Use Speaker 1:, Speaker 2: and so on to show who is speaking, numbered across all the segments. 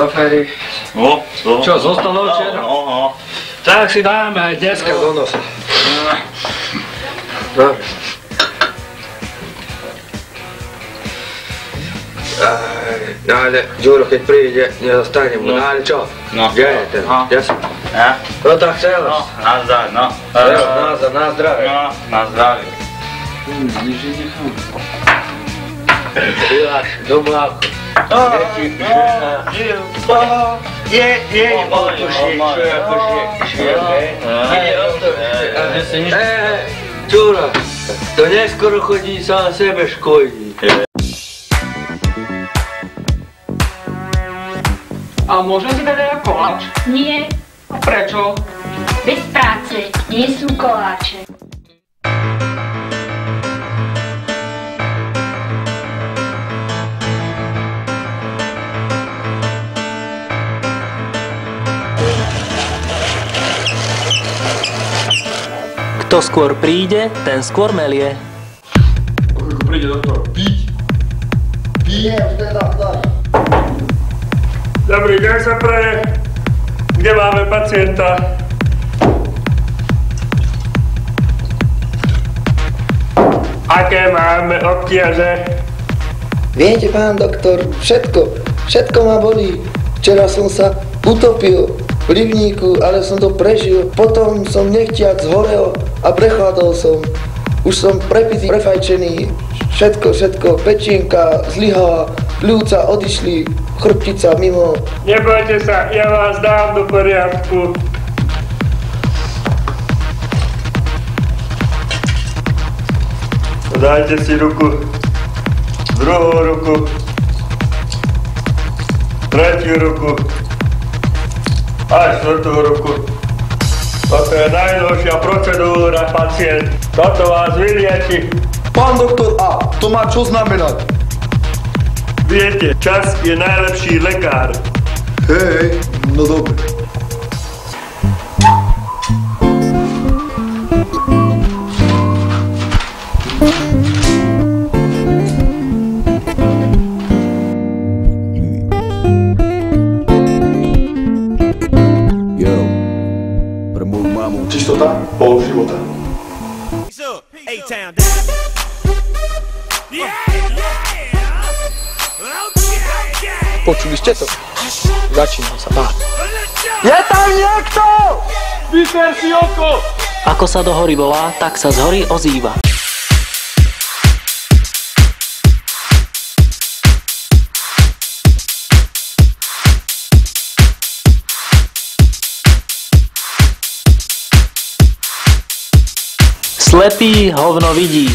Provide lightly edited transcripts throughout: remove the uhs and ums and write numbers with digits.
Speaker 1: Šoféry.
Speaker 2: No, no.
Speaker 1: Čo, zostalo včera?
Speaker 2: No.
Speaker 1: Tak si dáme aj dneska do nosa. Dobre. No ale, Ďuro, keď príde, nezostane mu. No ale čo?
Speaker 2: No.
Speaker 1: Kde je ten? Kde som?
Speaker 2: Ja?
Speaker 1: No tak chcel.
Speaker 2: No, nazdar, no.
Speaker 1: Na zdravie.
Speaker 2: No, na zdravie.
Speaker 1: Nič nechám. Vyláš do mláku. Deti, je, Ďuro, to neskoro chodí sám sebe škodí.
Speaker 3: A môžem si dať aj koláč?
Speaker 4: Nie,
Speaker 3: A prečo?
Speaker 4: bez práce nie sú koláče.
Speaker 5: Kto skôr príde, ten skôr melie.
Speaker 6: Príde doktor. Piť. Dobrý deň sa praje. Kde máme pacienta? Aké máme obtiaže?
Speaker 7: Viete, pán doktor, všetko ma bolí. Včera som sa utopil v rybníku, ale som to prežil. Potom som nechtiac zhorel a prechladol som. Už som prepitý, prefajčený. Všetko, pečienka zlyhala, pľúca odišli, chrbtica mimo.
Speaker 6: Nebojte sa, ja vás dám do poriadku. Dajte si ruku, druhú ruku, tretiu ruku a štvrtú ruku. Toto je najdôležšia procedúra, pacient. Toto vás vylieči.
Speaker 8: Pán doktor A, to má čo znamenať?
Speaker 6: Viete, čas je najlepší lekár.
Speaker 8: Hej, no dobre. Čistota, pol života.
Speaker 7: Počuli ste to? Začínam sa báť.
Speaker 8: Je tam niekto! Vyter si oko!
Speaker 5: Ako sa do hory volá, tak sa z hory ozýva. Slepý hovno vidí.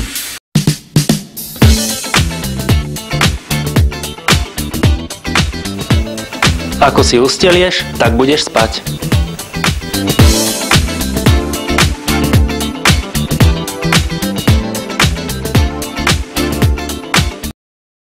Speaker 5: Ako si ustelieš, tak budeš spať.